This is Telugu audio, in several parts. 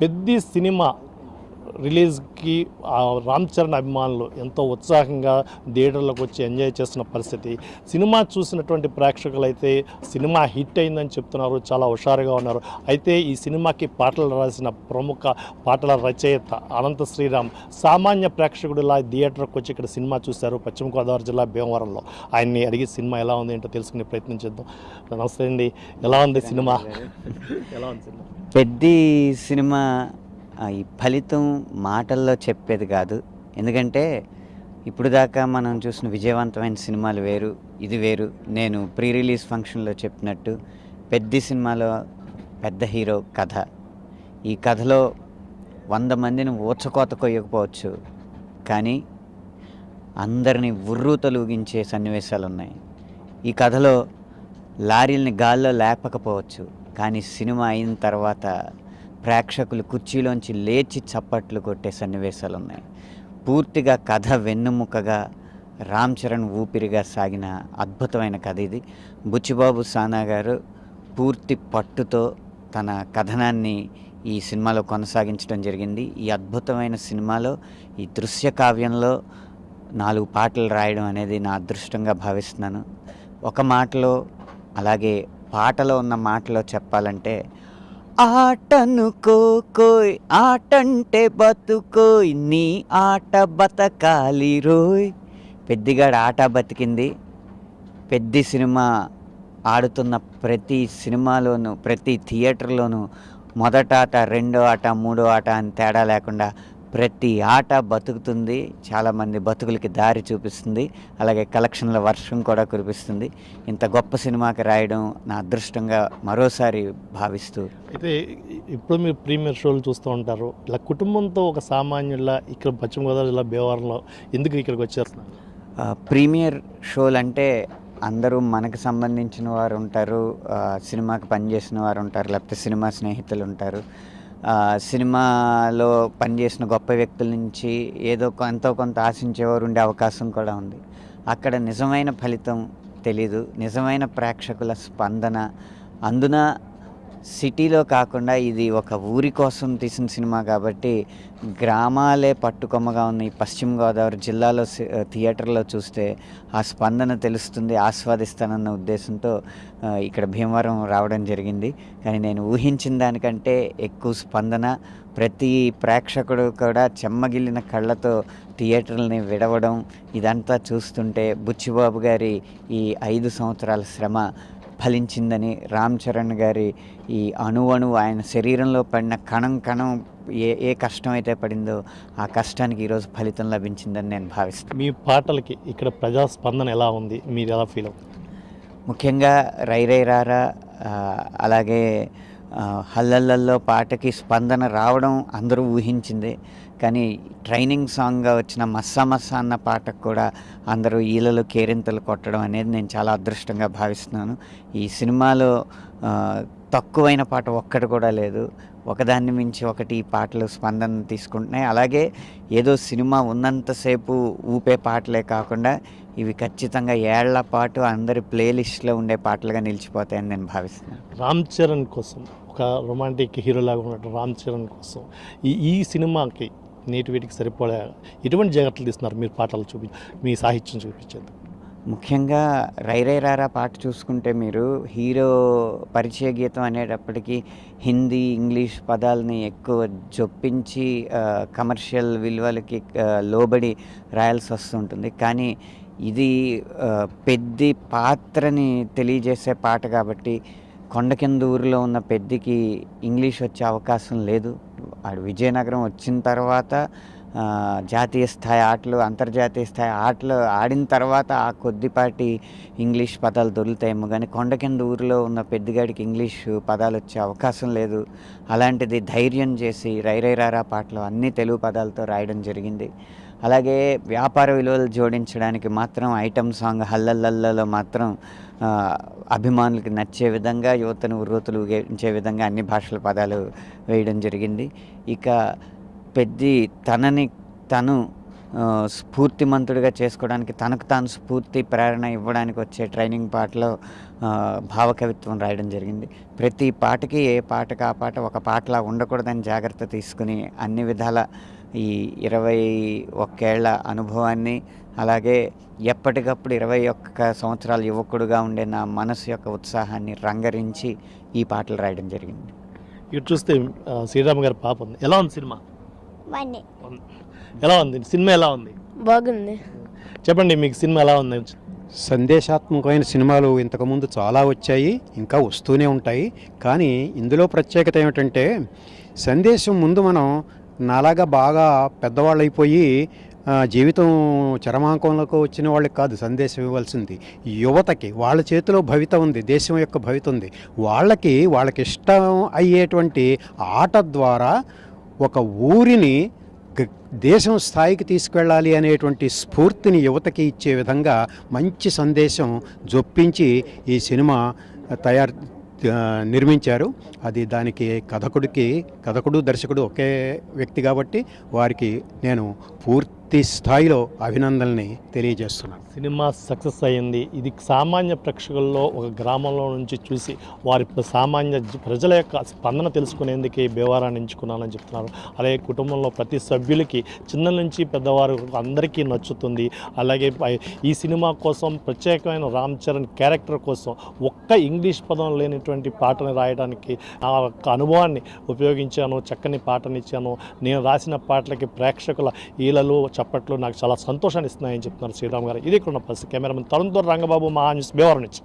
పెద్ది సినిమా రిలీజ్కి రామ్ చరణ్ అభిమానులు ఎంతో ఉత్సాహంగా థియేటర్లకు వచ్చి ఎంజాయ్ చేస్తున్న పరిస్థితి. సినిమా చూసినటువంటి ప్రేక్షకులు అయితే సినిమా హిట్ అయిందని చెప్తున్నారు, చాలా హుషారుగా ఉన్నారు. అయితే ఈ సినిమాకి పాటలు రాసిన ప్రముఖ పాటల రచయిత అనంత శ్రీరామ్ సామాన్య ప్రేక్షకుడిలా థియేటర్కి వచ్చి ఇక్కడ సినిమా చూశారు పశ్చిమ గోదావరి జిల్లా భీమవరంలో. ఆయన్ని అడిగి సినిమా ఎలా ఉంది ఏంటో తెలుసుకునే ప్రయత్నం చేద్దాం. నమస్తే అండి, ఎలా ఉంది సినిమా? ఎలా ఉంది సినిమా? పెద్ది సినిమా ఈ ఫలితం మాటల్లో చెప్పేది కాదు. ఎందుకంటే ఇప్పుడు దాకా మనం చూసిన విజయవంతమైన సినిమాలు వేరు, ఇది వేరు. నేను ప్రీ రిలీజ్ ఫంక్షన్లో చెప్పినట్టు పెద్ది సినిమాలో పెద్ద హీరో కథ. ఈ కథలో 100 మందిని ఊచకోత కొయ్యకపోవచ్చు, కానీ అందరినీ ఉర్రూ తొలగించే సన్నివేశాలు ఉన్నాయి. ఈ కథలో లారీల్ని గాల్లో లేపకపోవచ్చు, కానీ సినిమా అయిన తర్వాత ప్రేక్షకులు కుర్చీలోంచి లేచి చప్పట్లు కొట్టే సన్నివేశాలు ఉన్నాయి. పూర్తిగా కథ వెన్నుముకగా రామ్ చరణ్ ఊపిరిగా సాగిన అద్భుతమైన కథ ఇది. బుచ్చిబాబు సానా గారు పూర్తి పట్టుతో తన కథనాన్ని ఈ సినిమాలో కొనసాగించడం జరిగింది. ఈ అద్భుతమైన సినిమాలో ఈ దృశ్య కావ్యంలో 4 పాటలు రాయడం అనేది నా అదృష్టంగా భావిస్తున్నాను. ఒక మాటలో, అలాగే పాటలో ఉన్న మాటలో చెప్పాలంటే, ఆటనుకోయ్ ఆటంటే బతుకోయ్ నీ ఆట బతకాలి రోయ్. పెద్దిగాడు ఆట బతికింది. పెద్ది సినిమా ఆడుతున్న ప్రతి సినిమాలోనూ, ప్రతి థియేటర్లోనూ మొదట ఆట, రెండో ఆట, మూడో ఆట అని తేడా లేకుండా ప్రతి ఆట బతుకుతుంది. చాలామంది బతుకులకి దారి చూపిస్తుంది. అలాగే కలెక్షన్ల వర్షం కూడా కురిపిస్తుంది. ఇంత గొప్ప సినిమాకి రాయడం నా అదృష్టంగా మరోసారి భావిస్తూ. అయితే ఇప్పుడు మీరు ప్రీమియర్ షోలు చూస్తూ ఉంటారు. ఇలా కుటుంబంతో ఒక సామాన్యుల ఇక్కడ పశ్చిమ గోదావరి జిల్లా భీమవరంలో ఎందుకు ఇక్కడికి వచ్చేస్తున్నారు? ప్రీమియర్ షోలు అంటే అందరూ మనకు సంబంధించిన వారు ఉంటారు, సినిమాకి పనిచేసిన వారు ఉంటారు, లేకపోతే సినిమా స్నేహితులు ఉంటారు. సినిమాలో పనిచేసిన గొప్ప వ్యక్తుల నుంచి ఎంతో కొంత ఆశించేవారు ఉండే అవకాశం కూడా ఉంది. అక్కడ నిజమైన ఫలితం తెలీదు, నిజమైన ప్రేక్షకుల స్పందన. అందున సిటీలో కాకుండా ఇది ఒక ఊరి కోసం తీసిన సినిమా కాబట్టి గ్రామాలే పట్టుకొమ్మగా ఉన్న ఈ పశ్చిమ గోదావరి జిల్లాలో థియేటర్లో చూస్తే ఆ స్పందన తెలుస్తుంది, ఆస్వాదిస్తానన్న ఉద్దేశంతో ఇక్కడ భీమవరం రావడం జరిగింది. కానీ నేను ఊహించిన దానికంటే ఎక్కువ స్పందన. ప్రతి ప్రేక్షకుడు కూడా చెమ్మగిల్లిన కళ్ళతో థియేటర్లని విడవడం, ఇదంతా చూస్తుంటే బుచ్చిబాబు గారి ఈ 5 సంవత్సరాల శ్రమ ఫలించిందని, రామ్ చరణ్ గారి ఈ అణువణువు ఆయన శరీరంలో పడిన కణం కణం ఏ కష్టం అయితే పడిందో ఆ కష్టానికి ఈరోజు ఫలితం లభించిందని నేను భావిస్తాను. మీ పాటలకి ఇక్కడ ప్రజాస్పందన ఎలా ఉంది, మీరు ఎలా ఫీల్ అవుతుంది? ముఖ్యంగా రై రై రారా, అలాగే హల్లల్లో పాటకి స్పందన రావడం అందరూ ఊహించిందే. కానీ ట్రైనింగ్ సాంగ్గా వచ్చిన మస్సా మస్సా అన్న పాటకు కూడా అందరూ ఈలలో కేరింతలు కొట్టడం అనేది నేను చాలా అదృష్టంగా భావిస్తున్నాను. ఈ సినిమాలో తక్కువైన పాట ఒక్కటి కూడా లేదు. ఒకదాన్ని మించి ఒకటి ఈ పాటలు స్పందన తీసుకుంటున్నాయి. అలాగే ఏదో సినిమా ఉన్నంతసేపు ఊపే పాటలే కాకుండా ఇవి ఖచ్చితంగా ఏళ్ల పాటు అందరి ప్లేలిస్ట్లో ఉండే పాటలుగా నిలిచిపోతాయని నేను భావిస్తున్నాను. రామ్ చరణ్ కోసం, ఒక రొమాంటిక్ హీరోలాగా ఉన్నట్టు రామ్ చరణ్ కోసం ఈ సినిమాకి నేటివిటికి సరిపడా ఎటువంటి జాగ్రత్తలు తీస్తున్నారు మీరు పాటలు మీ సాహిత్యం చూపించేందుకు? ముఖ్యంగా రై రై రారా పాట చూసుకుంటే మీరు హీరో పరిచయ గీతం అనేటప్పటికీ హిందీ, ఇంగ్లీష్ పదాలని ఎక్కువ జొప్పించి కమర్షియల్ విలువలకి లోబడి రాయాల్సి వస్తుంటుంది. కానీ ఇది పెద్ది పాత్రని తెలియజేసే పాట కాబట్టి కొండ కింద ఊరిలో ఉన్న పెద్దికి ఇంగ్లీష్ వచ్చే అవకాశం లేదు. ఆడు విజయనగరం వచ్చిన తర్వాత జాతీయ స్థాయి ఆటలు, అంతర్జాతీయ స్థాయి ఆటలు ఆడిన తర్వాత ఆ కొద్దిపాటి ఇంగ్లీష్ పదాలు దొరుకుతాయేమో, కానీ కొండ కింద ఊరిలో ఉన్న పెద్దిగాడికి ఇంగ్లీష్ పదాలు వచ్చే అవకాశం లేదు. అలాంటిది ధైర్యం చేసి రై రై రారా పాటలు అన్ని తెలుగు పదాలతో రాయడం జరిగింది. అలాగే వ్యాపార విలువలు జోడించడానికి మాత్రం ఐటమ్ సాంగ్ హల్లల్లో మాత్రం అభిమానులకి నచ్చే విధంగా, యువతను ఉర్రూతలు ఊగించే విధంగా అన్ని భాషల పదాలు వేయడం జరిగింది. ఇక పెద్ది తనని తను స్ఫూర్తిమంతుడిగా చేసుకోవడానికి, తనకు తాను స్ఫూర్తి ప్రేరణ ఇవ్వడానికి వచ్చే ట్రైనింగ్ పాటలో భావకవిత్వం రాయడం జరిగింది. ప్రతి పాటకి ఏ పాటకి ఆ పాట ఒక పాటలా ఉండకూడదని జాగ్రత్త తీసుకుని అన్ని విధాల ఈ 21 ఏళ్ల అనుభవాన్ని, అలాగే ఎప్పటికప్పుడు 21 సంవత్సరాల యువకుడుగా ఉండే నా మనసు యొక్క ఉత్సాహాన్ని రంగరించి ఈ పాటలు రాయడం జరిగింది. ఇటు చూస్తే శ్రీరామ్ గారి పాప ఉంది. ఎలా ఉంది సినిమా? బాగుంది. ఎలా ఉంది సినిమా? ఎలా ఉంది? బాగుంది. చెప్పండి, మీకు సినిమా ఎలా ఉంది? సందేశాత్మకమైన సినిమాలు ఇంతకుముందు చాలా వచ్చాయి, ఇంకా వస్తూనే ఉంటాయి. కానీ ఇందులో ప్రత్యేకత ఏమిటంటే, సందేశం ముందు మనం నాలాగా బాగా పెద్దవాళ్ళు అయిపోయి జీవితం చరమాంకంలోకి వచ్చిన వాళ్ళకి కాదు సందేశం ఇవ్వాల్సింది. యువతకి వాళ్ళ చేతిలో భవిత ఉంది, దేశం యొక్క భవిత ఉంది. వాళ్ళకి ఇష్టం అయ్యేటువంటి ఆట ద్వారా ఒక ఊరిని దేశం స్థాయికి తీసుకెళ్ళాలి అనేటువంటి స్ఫూర్తిని యువతకి ఇచ్చే విధంగా మంచి సందేశం జొప్పించి ఈ సినిమా నిర్మించారు. అది దానికి కథకుడు దర్శకుడు ఒకే వ్యక్తి కాబట్టి వారికి నేను పూర్తి స్థాయిలో అభినందనల్ని తెలియజేస్తున్నాను. సినిమా సక్సెస్ అయ్యింది. ఇది సామాన్య ప్రేక్షకుల్లో ఒక గ్రామంలో నుంచి చూసి వారి సామాన్య ప్రజల యొక్క స్పందన తెలుసుకునేందుకే భీమవరాన్ని ఎంచుకున్నానని చెప్తున్నారు. అలాగే కుటుంబంలో ప్రతి సభ్యులకి చిన్న నుంచి పెద్దవారు అందరికీ నచ్చుతుంది. అలాగే ఈ సినిమా కోసం ప్రత్యేకమైన రామ్ చరణ్ క్యారెక్టర్ కోసం ఒక్క ఇంగ్లీష్ పదం లేనిటువంటి పాటని రాయడానికి నా యొక్క అనుభవాన్ని ఉపయోగించాను. చక్కని పాటనిచ్చాను. నేను రాసిన పాటలకి ప్రేక్షకుల ఈలలు చప్పట్లు నాకు చాలా సంతోషాన్ని ఇస్తున్నాయని చెప్తున్నారు శ్రీరామ్ గారు. ఇది ఇక్కడ ఉన్న పరిస్థితి. కెమెరామెన్ తరుణ్తో రంగబాబు, మహా న్యూస్, భీమవరం నుంచి.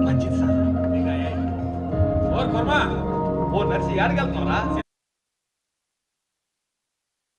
మంచిది సార్. నర్సి యాడికి వెళ్తున్నారా?